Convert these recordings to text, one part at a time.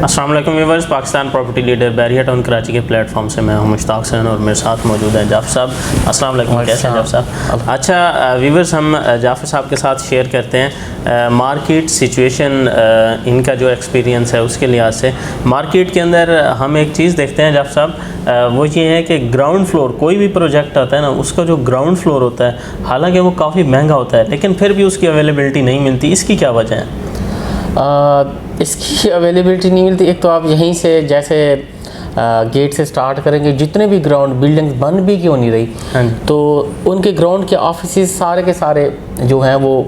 अस्सलाम वालेकुम viewers, Pakistan property leader Bahria town Karachi के प्लेटफॉर्म से मैं हूं मुश्ताक हुसैन और मेरे साथ मौजूद हैं जाफ़र साहब। अस्सलाम वालेकुम, कैसे हैं जाफ़र साहब? अच्छा व्यूअर्स, हम जाफ़र साहब के साथ शेयर करते हैं मार्केट सिचुएशन, इनका जो एक्सपीरियंस है उसके लिहाज से। मार्केट के अंदर हम एक चीज़ देखते हैं जाफ़र साहब, वो ये है कि ग्राउंड फ्लोर, कोई भी प्रोजेक्ट आता है ना, उसका जो ग्राउंड फ्लोर होता है हालांकि वो काफ़ी महंगा होता है, लेकिन फिर भी उसकी अवेलेबिलिटी नहीं मिलती। इसकी क्या वजह है? इसकी अवेलेबिलिटी नहीं मिलती। एक तो आप यहीं से जैसे गेट से स्टार्ट करेंगे, जितने भी ग्राउंड बिल्डिंग्स बन भी क्यों नहीं रही, तो उनके ग्राउंड के ऑफिस सारे के सारे जो हैं वो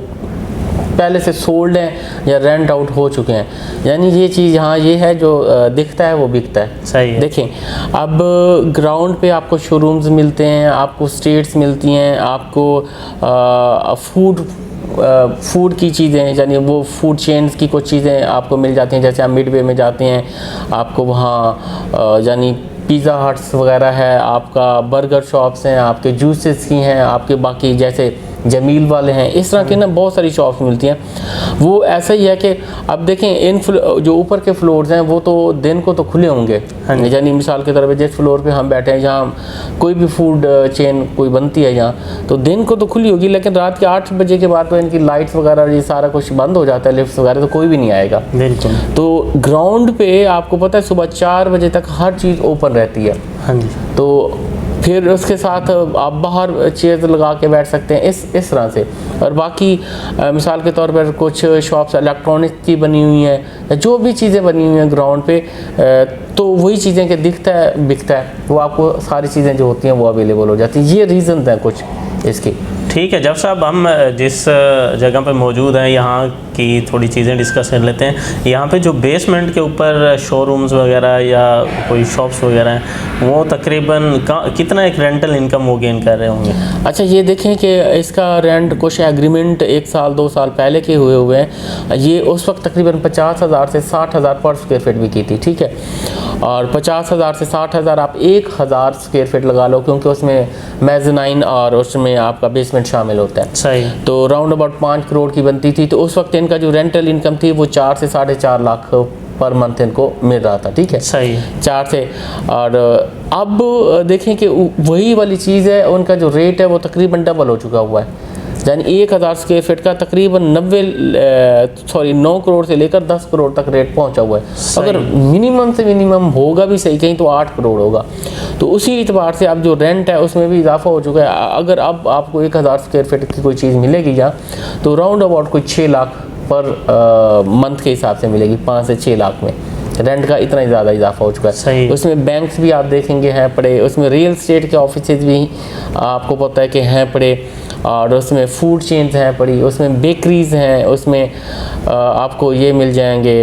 पहले से सोल्ड हैं या रेंट आउट हो चुके हैं। यानी ये चीज़ यहाँ ये है, जो दिखता है वो बिकता है। सही है। देखें, अब ग्राउंड पे आपको शोरूम्स मिलते हैं, आपको स्टेट्स मिलती हैं, आपको फूड की चीज़ें, यानी वो फूड चेन्स की कुछ चीज़ें आपको मिल जाती हैं। जैसे आप मिडवे में जाते हैं, आपको वहाँ यानी पिज़्ज़ा हट्स वगैरह है, आपका बर्गर शॉप्स हैं, आपके जूसेस की हैं, आपके बाकी जैसे जमील वाले हैं, इस तरह के ना बहुत सारी शॉप्स मिलती हैं। वो ऐसा ही है कि अब देखें, जो ऊपर के फ्लोर्स हैं वो तो दिन को तो खुले होंगे। यानी मिसाल के तौर पे जिस फ्लोर पे हम बैठे हैं, जहाँ कोई भी फूड चेन कोई बनती है यहाँ, तो दिन को तो खुली होगी, लेकिन रात के 8 बजे के बाद तो इनकी लाइट्स वगैरह ये सारा कुछ बंद हो जाता है, लिफ्ट वगैरह, तो कोई भी नहीं आएगा। बिल्कुल। तो ग्राउंड पे आपको पता है सुबह 4 बजे तक हर चीज़ ओपन रहती है। हाँ जी। तो फिर उसके साथ आप बाहर चेयर लगा के बैठ सकते हैं, इस तरह से। और बाकी मिसाल के तौर पर कुछ शॉप्स इलेक्ट्रॉनिक की बनी हुई हैं, जो भी चीज़ें बनी हुई हैं ग्राउंड पे, तो वही चीज़ें के दिखता है बिकता है, वो आपको सारी चीज़ें जो होती हैं वो अवेलेबल हो जाती हैं। ये रीज़न है कुछ इसकी। ठीक है जाफ़र साहब, हम जिस जगह पर मौजूद हैं यहाँ की थोड़ी चीज़ें डिस्कस कर लेते हैं। यहाँ पे जो बेसमेंट के ऊपर शोरूम्स वगैरह या कोई शॉप्स वगैरह हैं, वो तकरीबन कितना एक रेंटल इनकम वो गेन कर रहे होंगे? अच्छा, ये देखें कि इसका रेंट कुछ एग्रीमेंट 1 साल 2 साल पहले के हुए हैं। ये उस वक्त तकरीबन 50,000 से 60,000 पर स्क्वायर फीट भी की थी, ठीक है। और 50,000 से 60,000 आप 1,000 स्क्वायर फीट लगा लो, क्योंकि उसमें मेज़नाइन और उसमें आपका बेसमेंट शामिल होता है। सही। तो राउंड अबाउट 5 करोड़ की बनती थी। तो उस वक्त इनका जो रेंटल इनकम थी वो 4 से 4.5 लाख पर मंथ इनको मिल रहा था, ठीक है। सही। 4 से। और अब देखें कि वही वाली चीज़ है, उनका जो रेट है वो तकरीबन डबल हो चुका हुआ है। यानी 1,000 स्क्वायर फीट का तकरीबन 9 करोड़ से लेकर 10 करोड़ तक रेट पहुंचा हुआ है। अगर मिनिमम से मिनिमम होगा भी सही कहीं तो 8 करोड़ होगा। तो उसी एतबार से अब जो रेंट है उसमें भी इजाफा हो चुका है। अगर अब आपको 1,000 स्क्वायर फीट की कोई चीज़ मिलेगी यहाँ, तो राउंड अबाउट कोई 6 लाख पर मंथ के हिसाब से मिलेगी। 5 से 6 लाख में रेंट का इतना ज़्यादा इजाफा हो चुका है। सही। उसमें बैंक्स भी आप देखेंगे हैं पड़े, उसमें रियल एस्टेट के ऑफिसेज भी आपको पता है कि हैं पड़े, और उसमें फूड चेन्स हैं पड़ी, उसमें बेकरीज़ हैं, उसमें आपको ये मिल जाएंगे,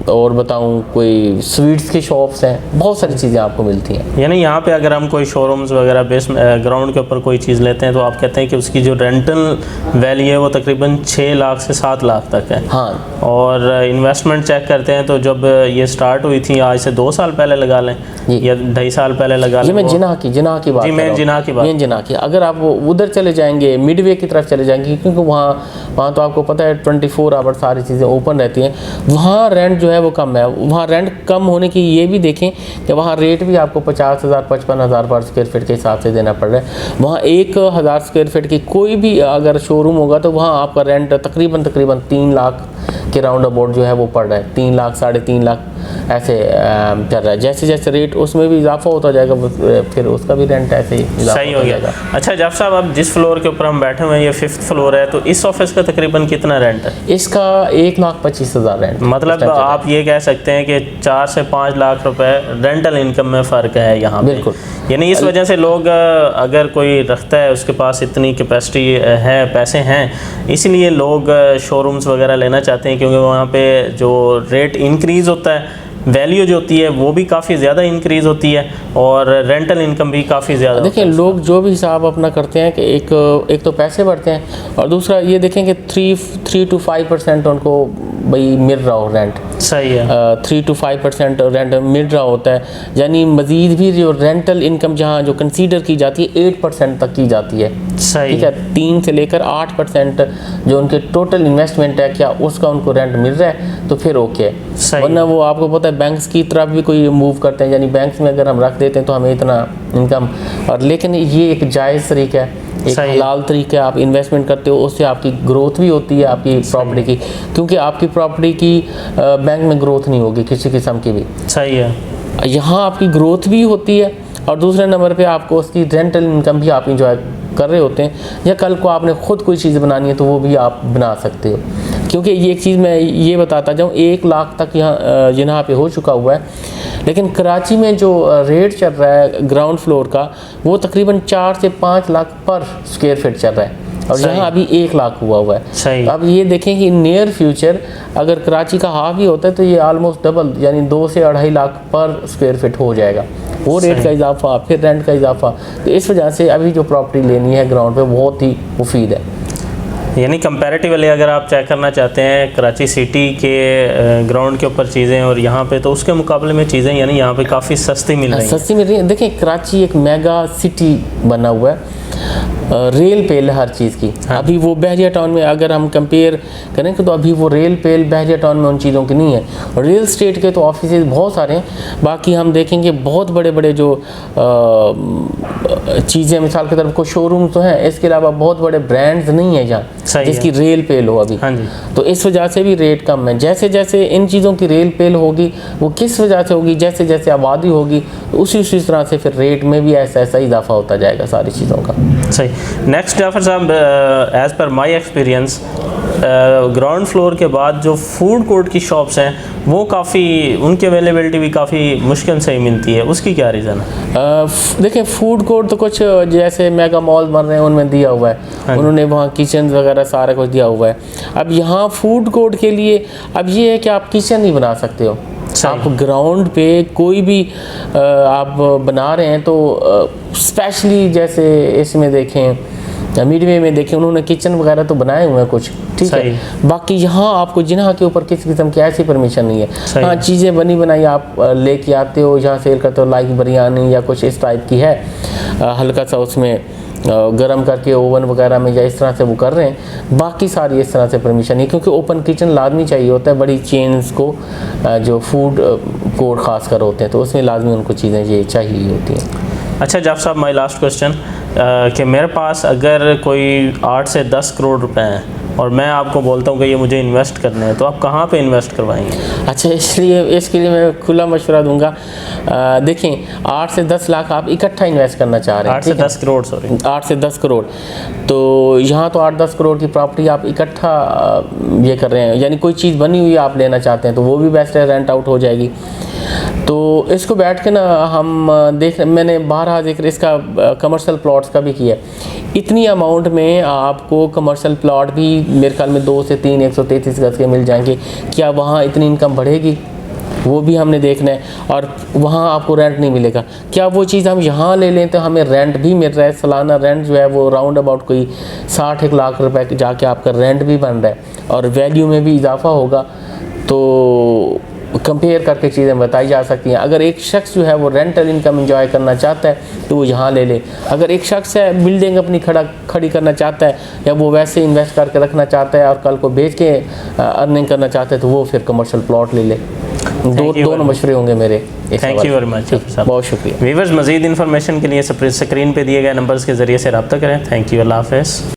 और बताऊं कोई स्वीट्स की शॉप्स हैं, बहुत सारी चीज़ें आपको मिलती हैं। यानी यहाँ पे अगर हम कोई शोरूम्स वगैरह ग्राउंड के ऊपर कोई चीज़ लेते हैं, तो आप कहते हैं कि उसकी जो रेंटल वैल्यू है वो तकरीबन 6 लाख से 7 लाख तक है। हाँ। और इन्वेस्टमेंट चेक करते हैं तो जब ये स्टार्ट हुई थी, आज से 2 साल पहले लगा लें या 2.5 साल पहले लगा लें। मैं जिनाह की बात जी, मैं जिनाह की अगर आप उधर चले जाएंगे, मिडवे की तरफ चले जाएंगे, क्योंकि वहाँ तो आपको पता है 24 आवर सारी चीज़ें ओपन रहती हैं। वहाँ रेंट जो है वो कम है। वहाँ रेंट कम होने की ये भी देखें कि वहाँ रेट भी आपको 50,000 55,000 पर स्क्वायर फीट के हिसाब से देना पड़ रहा है। वहाँ 1,000 स्क्वायर फीट की कोई भी अगर शोरूम होगा तो वहाँ आपका रेंट तकरीबन 3 लाख के राउंड अबाउट जो है वो पड़ रहा है। 3 लाख 3.5 लाख ऐसे चल रहा है। जैसे जैसे रेट उसमें भी इजाफा होता जाएगा, फिर उसका भी रेंट ऐसे ही सही हो गया। अच्छा जाफ़र साहब, अब जिस फ्लोर के ऊपर हम बैठे हुए हैं ये 5th फ्लोर है, तो इस ऑफिस का तकरीबन कितना रेंट है? इसका 1,25,000 रेंट। मतलब आप ये कह सकते हैं कि 4 से 5 लाख रुपए रेंटल इनकम में फ़र्क है यहाँ। बिल्कुल। यानी इस वजह से लोग, अगर कोई रखता है उसके पास इतनी कैपेसिटी है, पैसे हैं, इसलिए लोग शोरूम्स वगैरह लेना चाहते हैं, क्योंकि वहाँ पे जो रेट इंक्रीज़ होता है, वैल्यू जो होती है वो भी काफ़ी ज़्यादा इंक्रीज़ होती है, और रेंटल इनकम भी काफ़ी ज़्यादा। देखिए, लोग जो भी हिसाब अपना करते हैं कि एक तो पैसे बढ़ते हैं, और दूसरा ये देखें कि 3 to 5% उनको भाई मिल रहा हो रेंट। सही है। 3 to 5% रेंट मिल रहा होता है, यानी मज़ीद भी जो रेंटल इनकम जहाँ जो कंसीडर की जाती है 8% तक की जाती है। सही ठीक है, 3 से लेकर 8% जो उनके टोटल इन्वेस्टमेंट है क्या उसका उनको रेंट मिल रहा है तो फिर ओके है। सही। वरना वो आपको पता है बैंक्स की तरफ भी कोई मूव करते हैं, यानी बैंक्स में अगर हम रख देते हैं तो हमें इतना इनकम, और लेकिन ये एक जायज़ तरीका है, एक हलाल तरीका है। आप इन्वेस्टमेंट करते हो, उससे आपकी ग्रोथ भी होती है आपकी प्रॉपर्टी की, क्योंकि आपकी प्रॉपर्टी की बैंक में ग्रोथ नहीं होगी किसी किस्म की भी। सही है। यहाँ आपकी ग्रोथ भी होती है और दूसरे नंबर पे आपको उसकी रेंटल इनकम भी आप इंजॉय कर रहे होते हैं, या कल को आपने ख़ुद कोई चीज़ बनानी है तो वो भी आप बना सकते हो। क्योंकि ये एक चीज़ मैं ये बताता जाऊँ, 1 लाख तक यहाँ पे हो चुका हुआ है, लेकिन कराची में जो रेट चल रहा है ग्राउंड फ्लोर का वो तकरीबन 4 से 5 लाख पर स्क्वायर फीट चल रहा है, और यहाँ अभी 1 लाख हुआ है। सही। अब ये देखें कि नियर फ्यूचर अगर कराची का हाफ ही होता है तो ये आलमोस्ट डबल, यानी 2 से 2.5 लाख पर स्क्वायर फीट हो जाएगा। वो रेट का इजाफा, फिर रेंट का इजाफा, तो इस वजह से अभी जो प्रॉपर्टी लेनी है ग्राउंड पे बहुत ही मुफीद है। यानी कंपैरेटिवली अगर आप चेक करना चाहते हैं कराची सिटी के ग्राउंड के ऊपर चीज़ें और यहाँ पे, तो उसके मुकाबले में चीज़ें यानी यहाँ पे काफ़ी सस्ती मिल रही हैं। सस्ती मिल रही है। देखिए कराची एक मेगा सिटी बना हुआ है, रेल पेल हर चीज़ की। हाँ। अभी वो बहरिया टाउन में अगर हम कंपेयर करें तो अभी वो रेल पेल बहरिया टाउन में उन चीज़ों की नहीं है। रियल स्टेट के तो ऑफिसेज बहुत सारे हैं, बाकी हम देखेंगे बहुत बड़े बड़े जो चीज़ें, मिसाल की तरफ को शोरूम तो हैं, इसके अलावा बहुत बड़े ब्रांड्स नहीं है जहाँ जिसकी रेल पेल हो अभी। हाँ जी। तो इस वजह से भी रेट कम है। जैसे जैसे इन चीज़ों की रेल पेल होगी, वो किस वजह से होगी, जैसे जैसे आबादी होगी उसी तरह से फिर रेट में भी ऐसा इजाफा होता जाएगा सारी चीज़ों का। सही। नेक्स्ट जाफर साहब, as per my experience ground floor के बाद जो फूड कोर्ट की शॉप्स हैं वो काफ़ी, उनकी अवेलेबिलिटी भी काफ़ी मुश्किल से ही मिलती है, उसकी क्या रीज़न है? देखिए फूड कोर्ट तो कुछ जैसे मेगा मॉल बन रहे हैं उनमें दिया हुआ है। हाँ। उन्होंने वहाँ किचन वगैरह सारा कुछ दिया हुआ है। अब यहाँ फूड कोर्ट के लिए अब ये है कि आप किचन नहीं बना सकते हो। आप ग्राउंड पे कोई भी आप बना रहे हैं तो स्पेशली जैसे इसमें देखें मिडवे में देखें उन्होंने किचन वगैरह तो बनाए हुए हैं कुछ, ठीक है। बाकी यहाँ आपको जिन्हा के ऊपर किसी किस्म की ऐसी परमिशन नहीं है। हाँ, चीज़ें बनी बनाई आप लेके आते हो, यहाँ सेल करते हो, लाइक बिरयानी या कुछ इस टाइप की है, हल्का सा उसमें गरम करके ओवन वगैरह में या इस तरह से वो कर रहे हैं। बाकी सारी इस तरह से परमिशन नहीं, क्योंकि ओपन किचन लाजमी चाहिए होता है बड़ी चेन्स को, जो फूड कोर्ट ख़ास कर होते हैं तो उसमें लाजमी उनको चीज़ें ये चाहिए होती हैं। अच्छा जाफ साहब, माई लास्ट क्वेश्चन कि मेरे पास अगर कोई 8 से 10 करोड़ रुपए हैं और मैं आपको बोलता हूँ कि ये मुझे इन्वेस्ट करने हैं, तो आप कहाँ पे इन्वेस्ट करवाएंगे? अच्छा, इसके लिए मैं खुला मशवरा दूंगा। देखें 8 से 10 लाख आप इकट्ठा इन्वेस्ट करना चाह रहे हैं, 8 से 10 करोड़, सॉरी 8 से 10 करोड़, तो यहाँ तो 8-10 करोड़ की प्रॉपर्टी आप इकट्ठा ये कर रहे हैं, यानी कोई चीज़ बनी हुई आप लेना चाहते हैं तो वो भी बेस्ट है, रेंट आउट हो जाएगी। तो इसको बैठ के ना हम मैंने 12 जिक्र इसका कमर्शियल प्लॉट्स का भी किया। इतनी अमाउंट में आपको कमर्शियल प्लॉट भी मेरे ख्याल में 2 से 3 133 गज के मिल जाएंगे। क्या वहाँ इतनी इनकम बढ़ेगी? वो भी हमने देखना है। और वहाँ आपको रेंट नहीं मिलेगा। क्या वो चीज़ हम यहाँ ले लें तो हमें रेंट भी मिल रहा है, सालाना रेंट जो है वो राउंड अबाउट कोई 60-1 लाख रुपए जाके आपका रेंट भी बन रहा है और वैल्यू में भी इजाफा होगा। तो कंपेयर करके चीज़ें बताई जा सकती हैं। अगर एक शख्स जो है वो रेंटल इनकम एंजॉय करना चाहता है तो वो यहाँ ले ले। अगर एक शख्स है बिल्डिंग अपनी खड़ी करना चाहता है या वो वैसे इन्वेस्ट करके रखना चाहता है और कल को बेच के अर्निंग करना चाहता है तो वो फिर कमर्शियल प्लॉट ले ले। दोनों मशवरे होंगे मेरे। थैंक यू वेरी मच, बहुत शुक्रिया। व्यूअर्स, मज़ीद इन्फॉर्मेशन के लिए स्क्रीन पे दिए गए नंबर्स के ज़रिए से रब्ता करें। थैंक यू, अल्लाह हाफ़िज़।